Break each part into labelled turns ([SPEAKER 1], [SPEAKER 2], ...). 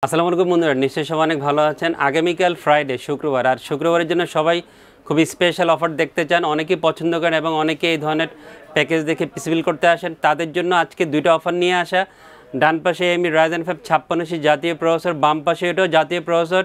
[SPEAKER 1] আসসালামু আলাইকুম বন্ধুরা, নিশ্চয়ই সবাই অনেক ভালো আছেন। আগামীকাল ফ্রাইডে শুক্রবার, আর শুক্রবারের জন্য সবাই খুবই স্পেশাল অফার দেখতে চান, অনেকেই পছন্দ করেন এবং অনেকে এই ধরনের প্যাকেজ দেখে পিসিবিল করতে আসেন। তাদের জন্য আজকে দুইটা অফার নিয়ে আসা। ডান পাশে এমই রাইজেন 5 56 জাতীয় প্রসেসর, বাম পাশে এটাও জাতীয় প্রসেসর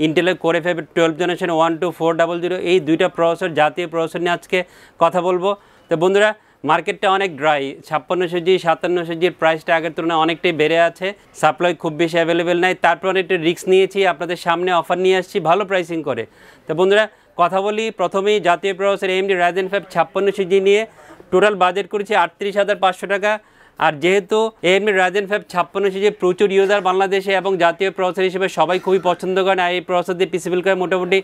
[SPEAKER 1] ইন্টেলের কোরে 5 12 জেনারেশন 12400। এই দুইটা প্রসেসর জাতীয় প্রসেসর নিয়ে আজকে কথা বলবো। তো বন্ধুরা, মার্কেটটা অনেক ড্রাই। 5600G 5700Gর প্রাইসটা আগের তুলনায় অনেকটাই বেড়ে আছে, সাপ্লাই খুব বেশি অ্যাভেলেবেল নাই। তারপর একটু রিস্ক নিয়েছি, আপনাদের সামনে অফার নিয়ে আসছি ভালো প্রাইসিং করে। তো বন্ধুরা কথা বলি, প্রথমেই জাতীয় প্রসেসর AMD Ryzen 5 5600G নিয়ে টোটাল বাজেট করেছি 38,500 টাকা। আর যেহেতু AMD Ryzen 5 5600G প্রচুর ইউজার বাংলাদেশে এবং জাতীয় প্রসেসর হিসেবে সবাই খুবই পছন্দ করেন, আর এই প্রসেসর দিয়ে পিসিবিল করে মোটামুটি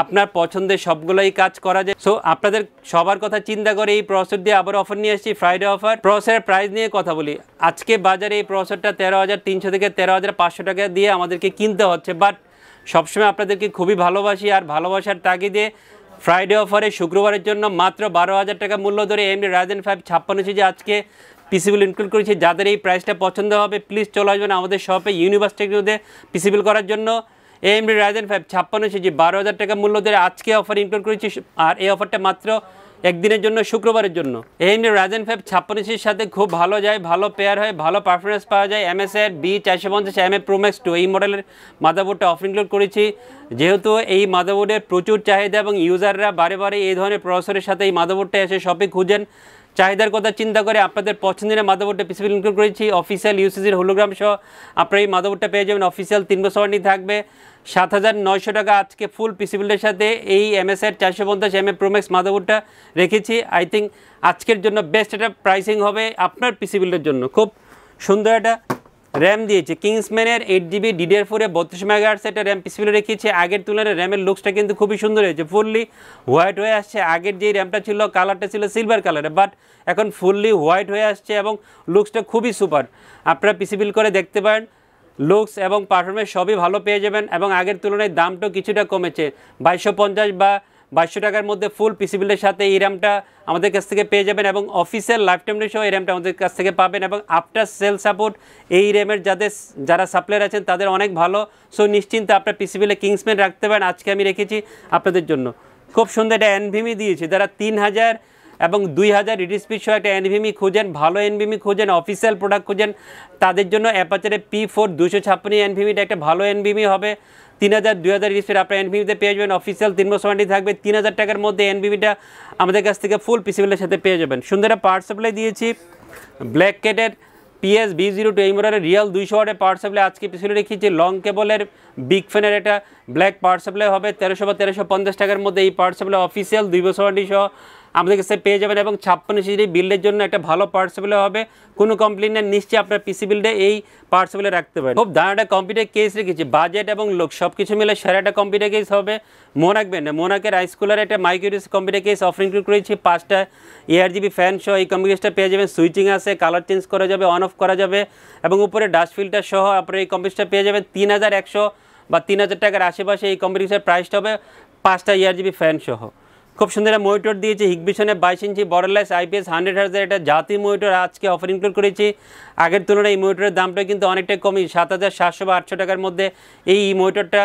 [SPEAKER 1] আপনার পছন্দের সবগুলোই কাজ করা যায়। সো আপনাদের সবার কথা চিন্তা করে এই প্রসেসর দিয়ে আবার অফার নিয়ে আসছি, ফ্রাইডে অফার। প্রসেসরের প্রাইস নিয়ে কথা বলি, আজকে বাজারে এই প্রসেসরটা 13,300 থেকে 13,500 টাকা দিয়ে আমাদেরকে কিনতে হচ্ছে। বাট সবসময় আপনাদেরকে খুবই ভালোবাসি, আর ভালোবাসার তাগিদে ফ্রাইডে অফারে শুক্রবারের জন্য মাত্র 12,000 টাকা মূল্য ধরে AMD Ryzen 5 5600G আজকে পিসিবিল ইনক্লুড করেছি। যাদের এই প্রাইসটা পছন্দ হবে প্লিজ চলে আসবেন আমাদের শপে ইউনিভার্স টেকনোতে পিসিবিল করার জন্য। AMD Ryzen 5 5600G 12,000 টাকা মূল্য ধরে আজকে অফার ইনক্লুড করেছি, আর এই অফারটা মাত্র একদিনের জন্য, শুক্রবারের জন্য। AMD Ryzen 5 5600Gর সাথে খুব ভালো যায়, ভালো পেয়ার হয়, ভালো পারফরমেন্স পাওয়া যায়। MSI B450 MA Pro Max 2 এই মডেলের মাদারবোর্ডটা অফার ইনক্লুড করেছি। যেহেতু এই মাদারবোর্ডের প্রচুর চাহিদা এবং ইউজাররা বারে বারে এই ধরনের প্রসেসরের সাথে এই মাদারবোর্ডটা এসে শপে খুঁজেন, চাহিদার কথা চিন্তা করে আপনাদের পছন্দের মাদারবোর্ডটা পিসিবিল ইনক্লুড করেছি। অফিসিয়াল ইউসিজির হোলোগ্রাম সহ আপনারা এই মাদারবোর্ডটা পেয়ে যাবেন। অফিসিয়াল 3 বছর ওয়ারেন্টি থাকবে। 7,900 টাকা আজকে ফুল পিসিবিলের সাথে এই MSI 450 MA Pro Max মাদারবোর্ডটা রেখেছি। আই থিঙ্ক আজকের জন্য বেস্ট একটা প্রাইসিং হবে আপনার পিসিবিলের জন্য। খুব সুন্দর একটা র্যাম দিয়েছে, কিংসম্যানের 8GB DDR4 32 মেগাহার্টজ একটা র্যাম পিসিবিলে রেখেছি। আগের তুলনায় র্যামের লুকসটা কিন্তু খুবই সুন্দর হয়েছে, ফুললি হোয়াইট হয়ে আসছে। আগের যেই র্যামটা ছিল কালারটা ছিল সিলভার কালারে, বাট এখন ফুললি হোয়াইট হয়ে আসছে এবং লুকসটা খুবই সুপার। আপনারা পিসিবিল করে দেখতে পারেন, লুকস এবং পারফরমেন্স সবই ভালো পেয়ে যাবেন। এবং আগের তুলনায় দামটাও কিছুটা কমেছে, 2250 বা 2200 টাকার মধ্যে ফুল পিসিবিলের সাথে এই র্যামটা আমাদের কাছ থেকে পেয়ে যাবেন। এবং অফিসিয়াল লাইফ টাইম সহ এই র্যামটা আমাদের কাছ থেকে পাবেন। এবং আফটার সেল সাপোর্ট এই র্যামের যারা সাপ্লায়ার আছেন তাদের অনেক ভালো। সো নিশ্চিন্তে আপনার পিসিবিলে কিংসম্যান রাখতে পারেন। আজকে আমি রেখেছি আপনাদের জন্য। খুব সুন্দর একটা NVMe দিয়েছি, যারা 3000 এবং 2000 রিড স্পিড সহ একটা NVMe খুঁজেন, ভালো NVMe খুঁজেন, অফিসিয়াল প্রোডাক্ট খুঁজেন, তাদের জন্য অ্যাপাচারে P4 256 NVMe একটা ভালো NVMe হবে। 3000 2000 রিড স্পিড আপনার NVMeতে পেয়ে যাবেন। অফিসিয়াল 3 বছর ওয়ারেন্টি থাকবে। 3000 টাকার মধ্যে NVMeটা আমাদের কাছ থেকে ফুল পিসিবিলের সাথে পেয়ে যাবেন। সুন্দর একটা পাওয়ার সাপ্লাই দিয়েছি, ব্ল্যাক ক্যাটের PS B02 এই মডেলের রিয়াল 200 ওয়াটের পাওয়ার সাপ্লাই আজকে পিছনে রেখেছি। লং কেবলের বিগ ফ্যানের একটা ব্ল্যাক পাওয়ার সাপ্লাই হবে 1300 বা 1350 টাকার মধ্যে। এই পাওয়ার সাপ্লাই অফিসিয়াল 2 বছর ওয়ারেন্টি সহ আমাদের কাছে পেয়ে যাবেন। এবং 56 বিল্ডের জন্য একটা ভালো পাওয়ার সাপ্লাই হবে, কোনো কমপ্লেন নেই, নিশ্চয়ই আপনার পিসি বিল্ডে এই পাওয়ার সাপ্লাই রাখতে পারেন। খুব দাঁড়া একটা কম্পিউটার কেস রেখেছি, বাজেট এবং লোক সব কিছু মিলে সেরা একটা কম্পিউটার কেস হবে। রাখবেন মোনাকের রাইসকুলার একটা মাইক্রোইউএস কম্পিউটার কেস অফার ইনক্লুড করেছি। 5টা ARGB ফ্যান সহ এই কম্পিউটারটা পেয়ে যাবেন। সুইচিং আছে, কালার চেঞ্জ করা যাবে, অন অফ করা যাবে, এবং উপরে ডাস্ট ফিল্টার সহ আপনার এই কম্পিউটারটা পেয়ে যাবেন। 3100 বা 3000 টাকার আশেপাশে এই কম্পিউটারের প্রাইসটা হবে, 5টা ARGB ফ্যান সহ। খুব সুন্দর মনিটর দিয়েছে, হিগবিশনের 22 ইঞ্চি বর্ডারলেস IPS 100 হার্জের একটা জাতীয় মনিটর আজকে অফার ইনক্লুড করেছি। আগের তুলনায় এই মনিটরের দামটা কিন্তু অনেকটাই কমই, 7,700 বা 800 টাকার মধ্যে এই মনিটরটা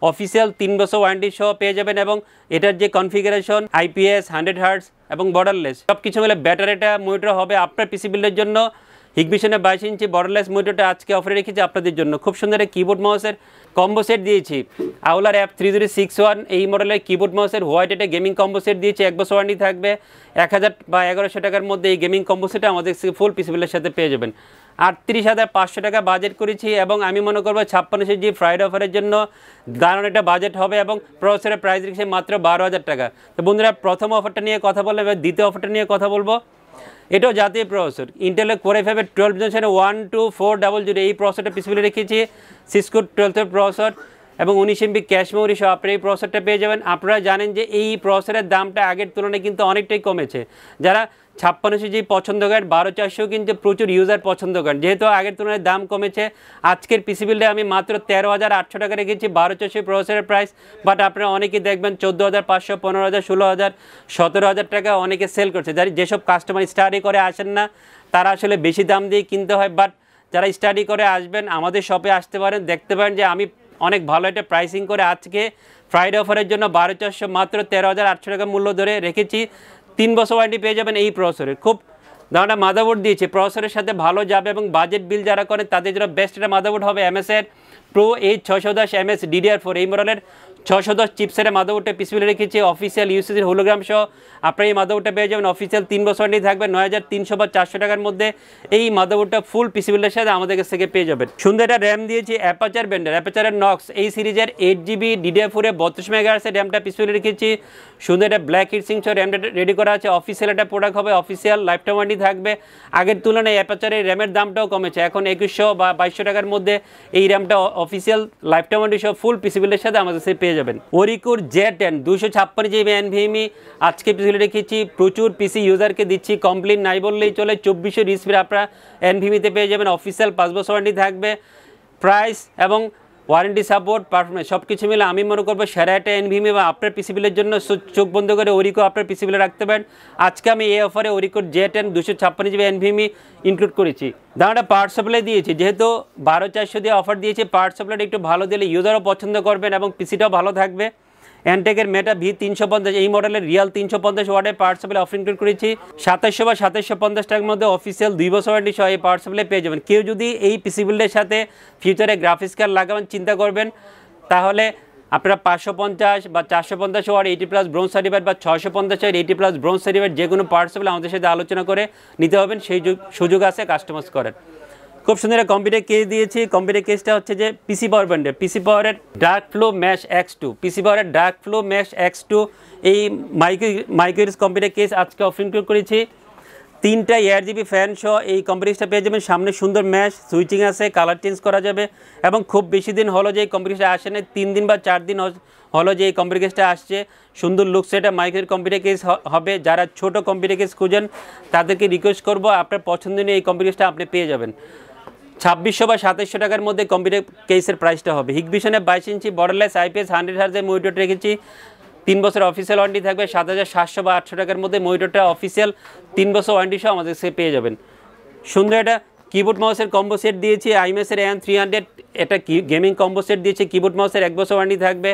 [SPEAKER 1] অফিসিয়াল 3 বছর ওয়ারেন্টি সহ পেয়ে যাবেন। এবং এটার যে কনফিগারেশন IPS 100 হার্জ এবং বর্ডারলেস সব কিছু মিলে ব্যাটার একটা মনিটর হবে আপনার পিসি বিল্ডের জন্য। হিগবিশনের 22 ইঞ্চি বর্ডারলেস মনিটরটা আজকে অফারে রেখেছি আপনাদের জন্য। খুব সুন্দর কিবোর্ড মাউসের কম্বো সেট দিয়েছি, আউলার F3061 এই মডেলের কিবোর্ড মাউসের হোয়াইট একটা গেমিং কম্বো সেট দিয়েছি। 1 বছর ওয়ারেন্টি থাকবে। 1000 বা 1100 টাকার মধ্যে এই গেমিং কম্বো সেটটা আমাদের ফুল পিসিবিলের সাথে পেয়ে যাবেন। 38,500 টাকা বাজেট করেছি, এবং আমি মনে করবো 5600G ফ্রাইডে অফারের জন্য দারুণ একটা বাজেট হবে। এবং প্রসেসরের প্রাইস রেখেছি মাত্র 12,000 টাকা। তো বন্ধুরা, প্রথম অফারটা নিয়ে কথা বললাম, এবার দ্বিতীয় অফারটা নিয়ে কথা বলবো। এটাও জাতীয় প্রসেসর, ইন্টেলের কোরে 5 12 জেনারেশন 12400 এই প্রসেসরটা পিসিবিলে রেখেছি। সিসকো 12 প্রসেসর এবং 19 MB ক্যাশ মেমোরি সহ আপনারা এই প্রসেসরটা পেয়ে যাবেন। আপনারা জানেন যে এই প্রসেসরের দামটা আগের তুলনায় কিন্তু অনেকটাই কমেছে। যারা 5600G পছন্দ করেন, 12400 কিন্তু প্রচুর ইউজার পছন্দ করেন। যেহেতু আগের তুলনায় দাম কমেছে, আজকের পিসি বিল্ডে আমি মাত্র 13,800 টাকা রেখেছি 12400 প্রসেসরের প্রাইস। বাট আপনারা অনেকেই দেখবেন 14,500, 15,000, 16,000, 17,000 টাকা অনেকে সেল করছে। যেসব কাস্টমার স্টাডি করে আসেন না, তারা আসলে বেশি দাম দিয়ে কিনতে হয়। বাট যারা স্টাডি করে আসবেন আমাদের শপে আসতে পারেন, দেখতে পারেন যে আমি অনেক ভালো একটা প্রাইসিং করে আজকে ফ্রাইডে অফারের জন্য 12400 মাত্র 13800 টাকা মূল্য ধরে রেখেছি। 3 বছর ওয়ারেন্টি পেয়ে যাবেন এই প্রসেসরের। খুব দামটা মাদারবোর্ড দিয়েছি, প্রসেসরের সাথে ভালো যাবে এবং বাজেট বিল যারা করেন তাদের জন্য বেস্ট একটা মাদারবোর্ড হবে এমএসের প্রো H610 MS DDR4 এই মডেলের 610 চিপসেটের মাদারবোর্ডটা পিসিবিল রেখেছি। অফিসিয়াল ইউসিসির হোলোগ্রাম সহ আপনার এই মাদারবোর্ডটা পেয়ে যাবেন। অফিসিয়াল 3 বছর ওয়ারেন্টি থাকবে 9300 বা 400 টাকার মধ্যে এই মাদারবোর্ডটা ফুল পিসিবিলের সাথে আমাদের কাছ থেকে পেয়ে যাবেন। সুন্দর একটা র্যাম দিয়েছি অ্যাপাচার ব্র্যান্ডের, অ্যাপাচারের নক্স এই সিরিজের 8GB DDR4 এ 32 মেগাহার্টজের র্যামটা পিসিবিল রেখেছি। সুন্দর একটা ব্ল্যাক হিটসিং সহ র্যামটা রেডি করা আছে। অফিসিয়াল একটা প্রোডাক্ট হবে, অফিসিয়াল লাইফ টাইম ওয়ারেন্টি থাকবে। আগের তুলনায় অ্যাপাচারের র্যামের দামটাও কমেছে, এখন 2100 বা 2200 টাকার মধ্যে এই র্যামটা অফিসিয়াল লাইফ টাইম ওয়ারেন্টি সহ ফুল পিসিবিলের সাথে আমাদের কাছে পেয়ে যাবেন। ওরিকোর Z10 256GB NVMe আজকে পিসিবিল রেখেছি। প্রচুর পিসি ইউজারকে দিচ্ছি, কমপ্লেন নাই বললেই চলে। 2400 স্পিড আপনারা NVMe-তে পেয়ে যাবেন। অফিসিয়াল 5 বছর ওয়ারেন্টি থাকবে। প্রাইস এবং ওয়ারেন্টি সাপোর্ট পারফরমেন্স সব কিছু মিলে আমি মনে করবো সেরা একটা NVMe বা আপনার পিসিবিলের জন্য চোখ বন্ধ করে ওরিকো আপনার পিসিবিলে রাখতে পারেন। আজকে আমি এই অফারে ওরিকোর Z10 256GB NVMe ইনক্লুড করেছি। দামটা পাওয়ার সাপ্লাই দিয়েছি, যেহেতু 12400 দিয়ে অফার দিয়েছি, পাওয়ার সাপ্লাইটা একটু ভালো দিলে ইউজারও পছন্দ করবেন এবং পিসিটাও ভালো থাকবে। অ্যান্টেকের মেটা V350 এই মডেলের রিয়াল 350 ওয়াটের পাওয়ার সাপ্লাই অফার ইনক্লুড করেছি। 2700 বা 2750 টাকার মধ্যে অফিসিয়াল 2 বছর ওয়ারেন্টি সহ এই পাওয়ার সাপ্লাই পেয়ে যাবেন। কেউ যদি এই পিসি বিল্ডের সাথে ফিউচারে গ্রাফিক্স কার্ড লাগাবেন চিন্তা করবেন, তাহলে আপনারা 550 বা 450 ওয়াট 80+ ব্রোঞ্জ সার্টিফাইড বা 650 ওয়াট 80+ ব্রোঞ্জ সার্টিফাইড যে কোনো পাওয়ার সাপ্লাই আমাদের সাথে আলোচনা করে নিতে হবেন, সেই সুযোগ আছে কাস্টমাইজ করেন। খুব সুন্দর একটা কম্পিউটার কেস দিয়েছি। কম্পিউটার কেসটা হচ্ছে যে পিসি পাওয়ার ব্র্যান্ডের, পিসি পাওয়ারের ডার্ক ফ্লো ম্যাশ X2, পিসি পাওয়ারের ডার্ক ফ্লো ম্যাশ X2 এই মাইক্রোইস কম্পিউটার কেস আজকে অফার ইনক্লুড করেছি। 3টা ARGB ফ্যান সহ এই কম্পিউটারটা পেয়ে যাবেন। সামনে সুন্দর ম্যাশ সুইচিং আছে, কালার চেঞ্জ করা যাবে এবং খুব বেশি দিন হলো যে এই কম্পিউটারটা আসে না, 3 দিন বা 4 দিন হলো যে এই কম্পিউটার কেসটা আসছে। সুন্দর লুকস এটা মাইক্রোর কম্পিউটার কেস হবে। যারা ছোট কম্পিউটার কেস খুঁজেন তাদেরকে রিকোয়েস্ট করবো আপনার পছন্দনীয় এই কম্পিউটারটা আপনি পেয়ে যাবেন। 2600 বা 2700 টাকার মধ্যে কম্পিউটার কেসের প্রাইসটা হবে। হিগবিশনের 22 ইঞ্চি বর্ডারলেস IPS 100 হার্জের মনিটর রেখেছি। 3 বছর অফিসিয়াল ওয়ারেন্টি থাকবে। 7700 বা 800 টাকার মধ্যে মনিটরটা অফিসিয়াল 3 বছর ওয়ারেন্টি সহ আমাদের কাছে পেয়ে যাবেন। সুন্দর একটা কিবোর্ড মাউসের কম্বো সেট দিয়েছি। আইএমএসের AM300 এটা গেমিং কম্বো সেট দিয়েছি। কিবোর্ড মাউসের 1 বছর ওয়ারেন্টি থাকবে।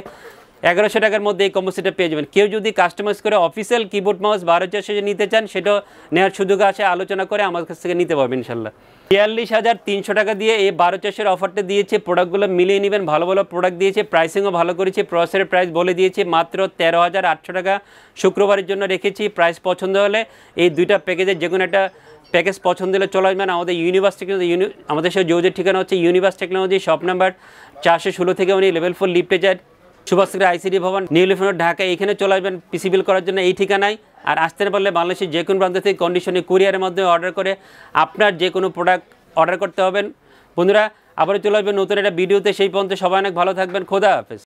[SPEAKER 1] 1100 টাকার মধ্যে এই কম্বো সেটটা পেয়ে যাবেন। কেউ যদি কাস্টমাইজ করে অফিসিয়াল কিবোর্ড মাউস 12400 নিতে চান সেটাও নেওয়ার সুযোগ আছে, আলোচনা করে আমার কাছ থেকে নিতে পারবেন ইনশাল্লাহ। 42300 টাকা দিয়ে এই 12400 অফারটা দিয়েছে। প্রোডাক্টগুলো মিলিয়ে নেবেন, ভালো ভালো প্রোডাক্ট দিয়েছে, প্রাইসিংও ভালো করেছে। প্রসেসরের প্রাইস বলে দিয়েছি মাত্র 13800 টাকা শুক্রবারের জন্য রেখেছি। প্রাইস পছন্দ হলে এই দুইটা প্যাকেজের যে কোনো একটা প্যাকেজ পছন্দ হলে চলে আসবেন আমাদের ইউনিভার্স টেকনোলজি। আমাদের সাথে যোগাযোগের ঠিকানা হচ্ছে ইউনিভার্স টেকনোলজি, শপ নাম্বার 416 থেকে উনি লেভেল 4 লিফটে যায়, সুভাষগ্রাম ICD ভবন, নিউ লিফট ঢাকা। এখানে চলে আসবেন পিসি বিল করার জন্য এই ঠিকানায়। আর আসতে না পারলে বাংলাদেশের যে কোনো প্রান্ত থেকে কন্ডিশনে কুরিয়ারের মাধ্যমে অর্ডার করে আপনার যে কোনো প্রোডাক্ট অর্ডার করতে হবেন। বন্ধুরা আবারও চলে আসবেন নতুন একটা ভিডিওতে, সেই পর্যন্ত সবাই অনেক ভালো থাকবেন। খোদা হাফেজ।